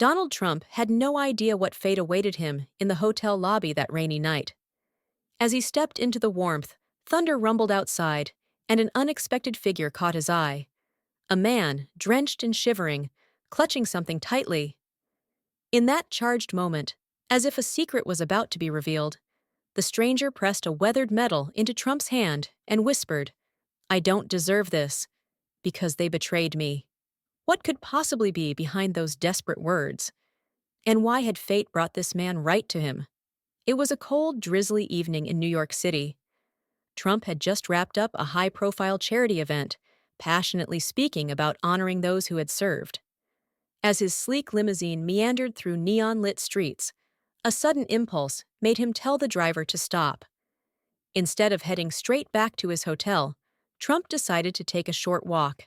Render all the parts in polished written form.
Donald Trump had no idea what fate awaited him in the hotel lobby that rainy night. As he stepped into the warmth, thunder rumbled outside, and an unexpected figure caught his eye. A man, drenched and shivering, clutching something tightly. In that charged moment, as if a secret was about to be revealed, the stranger pressed a weathered metal into Trump's hand and whispered, "I don't deserve this, because they betrayed me." What could possibly be behind those desperate words? And why had fate brought this man right to him? It was a cold, drizzly evening in New York City. Trump had just wrapped up a high-profile charity event, passionately speaking about honoring those who had served. As his sleek limousine meandered through neon-lit streets, a sudden impulse made him tell the driver to stop. Instead of heading straight back to his hotel, Trump decided to take a short walk,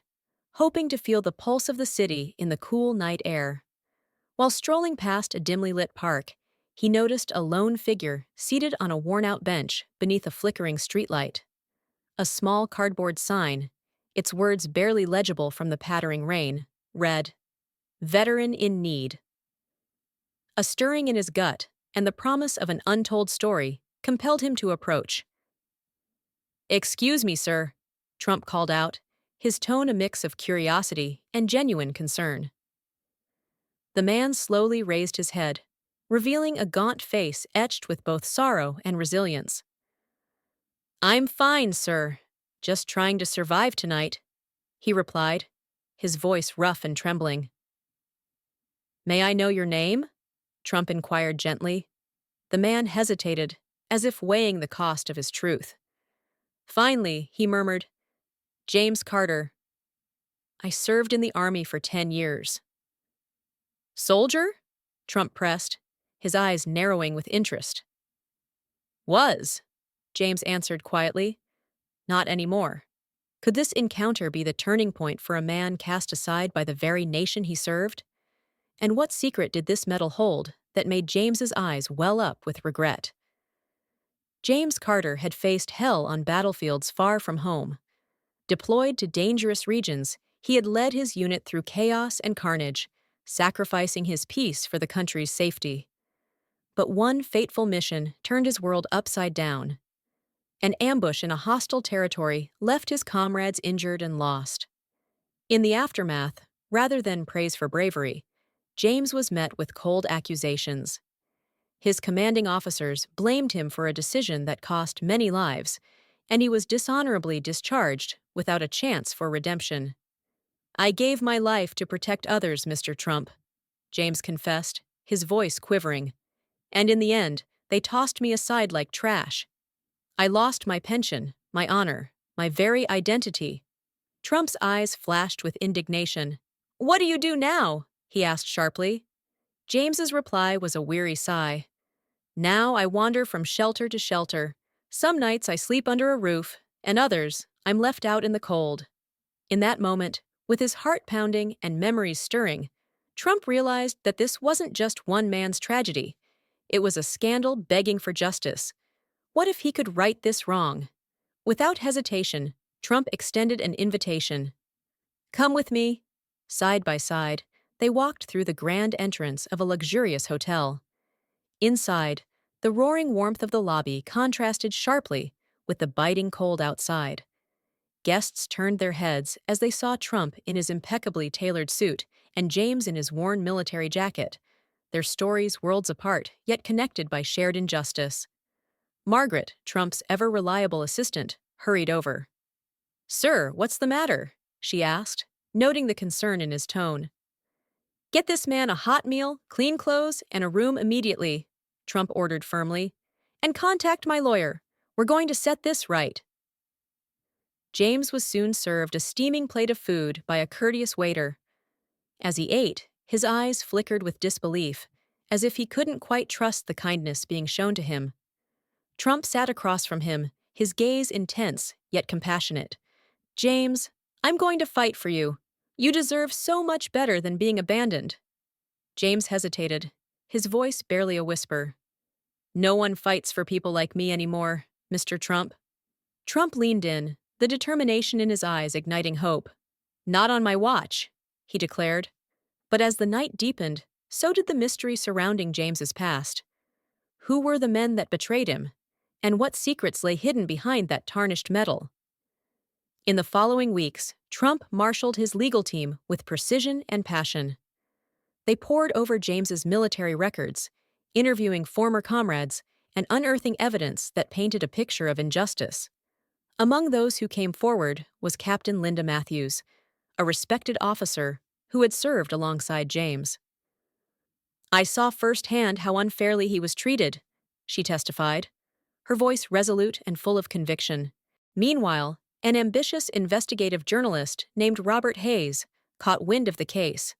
hoping to feel the pulse of the city in the cool night air. While strolling past a dimly lit park, he noticed a lone figure seated on a worn-out bench beneath a flickering streetlight. A small cardboard sign, its words barely legible from the pattering rain, read, "Veteran in Need." A stirring in his gut and the promise of an untold story compelled him to approach. "Excuse me, sir," Trump called out, his tone a mix of curiosity and genuine concern. The man slowly raised his head, revealing a gaunt face etched with both sorrow and resilience. "I'm fine, sir. Just trying to survive tonight," he replied, his voice rough and trembling. "May I know your name?" Trump inquired gently. The man hesitated, as if weighing the cost of his truth. Finally, he murmured, "James Carter. I served in the Army for 10 years. "Soldier?" Trump pressed, his eyes narrowing with interest. "Was," James answered quietly. "Not anymore." Could this encounter be the turning point for a man cast aside by the very nation he served? And what secret did this medal hold that made James's eyes well up with regret? James Carter had faced hell on battlefields far from home. Deployed to dangerous regions, he had led his unit through chaos and carnage, sacrificing his peace for the country's safety. But one fateful mission turned his world upside down. An ambush in a hostile territory left his comrades injured and lost. In the aftermath, rather than praise for bravery, James was met with cold accusations. His commanding officers blamed him for a decision that cost many lives, and he was dishonorably discharged without a chance for redemption. "I gave my life to protect others, Mr. Trump," James confessed, his voice quivering. "And in the end, they tossed me aside like trash. I lost my pension, my honor, my very identity." Trump's eyes flashed with indignation. "What do you do now?" he asked sharply. James's reply was a weary sigh. "Now I wander from shelter to shelter. Some nights I sleep under a roof, and others, I'm left out in the cold." In that moment, with his heart pounding and memories stirring, Trump realized that this wasn't just one man's tragedy. It was a scandal begging for justice. What if he could right this wrong? Without hesitation, Trump extended an invitation. "Come with me." Side by side, they walked through the grand entrance of a luxurious hotel. Inside, the roaring warmth of the lobby contrasted sharply with the biting cold outside. Guests turned their heads as they saw Trump in his impeccably tailored suit and James in his worn military jacket, their stories worlds apart, yet connected by shared injustice. Margaret, Trump's ever-reliable assistant, hurried over. "Sir, what's the matter?" she asked, noting the concern in his tone. "Get this man a hot meal, clean clothes, and a room immediately," Trump ordered firmly. "And contact my lawyer. We're going to set this right." James was soon served a steaming plate of food by a courteous waiter. As he ate, his eyes flickered with disbelief, as if he couldn't quite trust the kindness being shown to him. Trump sat across from him, his gaze intense yet compassionate. "James, I'm going to fight for you. You deserve so much better than being abandoned." James hesitated, his voice barely a whisper. "No one fights for people like me anymore, Mr. Trump." Trump leaned in, the determination in his eyes igniting hope. "Not on my watch," he declared. But as the night deepened, so did the mystery surrounding James's past. Who were the men that betrayed him? And what secrets lay hidden behind that tarnished metal? In the following weeks, Trump marshaled his legal team with precision and passion. They pored over James's military records, interviewing former comrades and unearthing evidence that painted a picture of injustice. Among those who came forward was Captain Linda Matthews, a respected officer who had served alongside James. "I saw firsthand how unfairly he was treated," she testified, her voice resolute and full of conviction. Meanwhile, an ambitious investigative journalist named Robert Hayes caught wind of the case.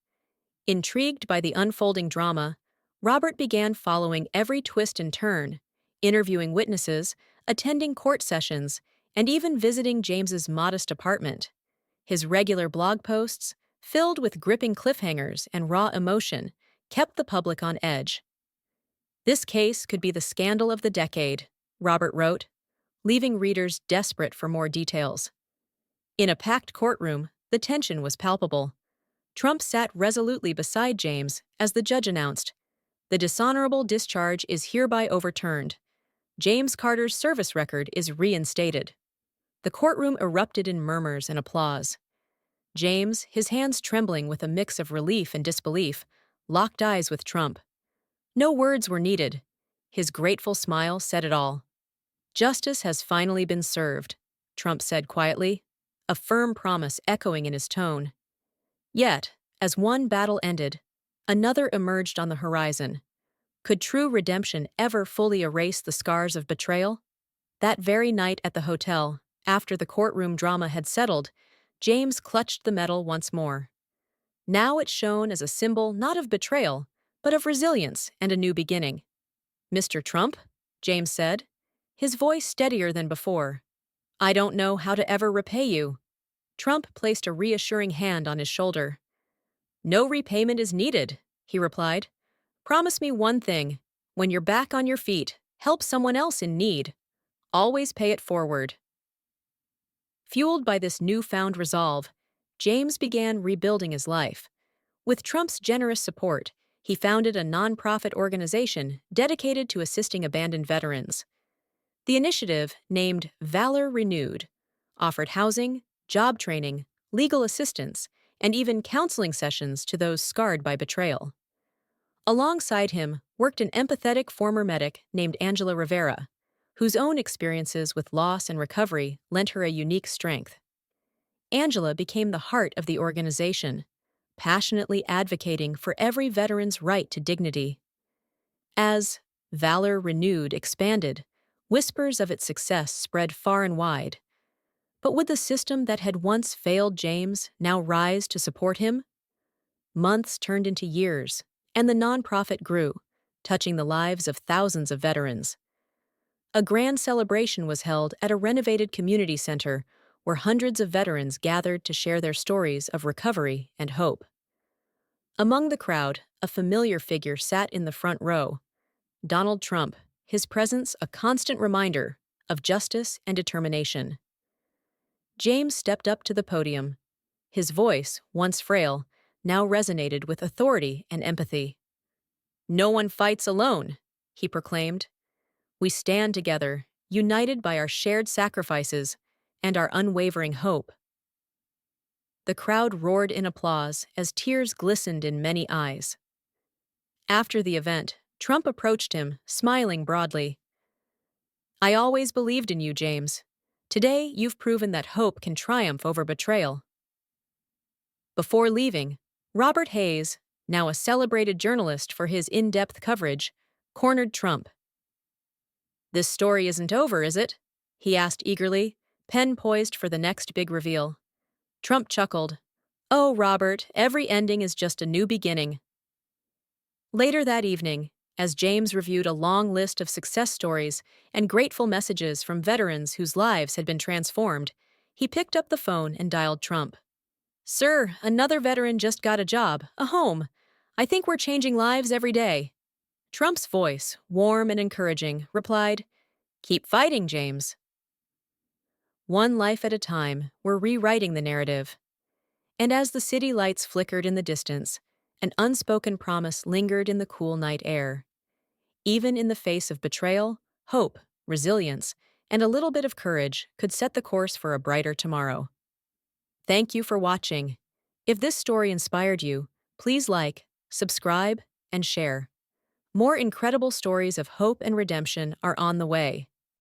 Intrigued by the unfolding drama, Robert began following every twist and turn, interviewing witnesses, attending court sessions, and even visiting James's modest apartment. His regular blog posts, filled with gripping cliffhangers and raw emotion, kept the public on edge. "This case could be the scandal of the decade," Robert wrote, leaving readers desperate for more details. In a packed courtroom, the tension was palpable. Trump sat resolutely beside James as the judge announced, "The dishonorable discharge is hereby overturned. James Carter's service record is reinstated." The courtroom erupted in murmurs and applause. James, his hands trembling with a mix of relief and disbelief, locked eyes with Trump. No words were needed. His grateful smile said it all. "Justice has finally been served," Trump said quietly, a firm promise echoing in his tone. Yet, as one battle ended, another emerged on the horizon. Could true redemption ever fully erase the scars of betrayal? That very night at the hotel, after the courtroom drama had settled, James clutched the medal once more. Now it shone as a symbol not of betrayal, but of resilience and a new beginning. "Mr. Trump," James said, his voice steadier than before, "I don't know how to ever repay you." Trump placed a reassuring hand on his shoulder. "No repayment is needed," he replied. "Promise me one thing. When you're back on your feet, help someone else in need. Always pay it forward." Fueled by this newfound resolve, James began rebuilding his life. With Trump's generous support, he founded a nonprofit organization dedicated to assisting abandoned veterans. The initiative, named Valor Renewed, offered housing, job training, legal assistance, and even counseling sessions to those scarred by betrayal. Alongside him worked an empathetic former medic named Angela Rivera, whose own experiences with loss and recovery lent her a unique strength. Angela became the heart of the organization, passionately advocating for every veteran's right to dignity. As Valor Renewed expanded, whispers of its success spread far and wide. But would the system that had once failed James now rise to support him? Months turned into years, and the nonprofit grew, touching the lives of thousands of veterans. A grand celebration was held at a renovated community center where hundreds of veterans gathered to share their stories of recovery and hope. Among the crowd, a familiar figure sat in the front row, Donald Trump, his presence a constant reminder of justice and determination. James stepped up to the podium. His voice, once frail, now resonated with authority and empathy. "No one fights alone," he proclaimed. "We stand together, united by our shared sacrifices and our unwavering hope." The crowd roared in applause as tears glistened in many eyes. After the event, Trump approached him, smiling broadly. "I always believed in you, James. Today, you've proven that hope can triumph over betrayal." Before leaving, Robert Hayes, now a celebrated journalist for his in-depth coverage, cornered Trump. "This story isn't over, is it?" he asked eagerly, pen poised for the next big reveal. Trump chuckled. "Oh, Robert, every ending is just a new beginning." Later that evening, as James reviewed a long list of success stories and grateful messages from veterans whose lives had been transformed, he picked up the phone and dialed Trump. "Sir, another veteran just got a job, a home. I think we're changing lives every day." Trump's voice, warm and encouraging, replied, "Keep fighting, James." One life at a time, we're rewriting the narrative. And as the city lights flickered in the distance, An unspoken promise lingered in the cool night air. Even in the face of betrayal, hope, resilience, and a little bit of courage could set the course for a brighter tomorrow. Thank you for watching. If this story inspired you, please like, subscribe, and share. More incredible stories of hope and redemption are on the way.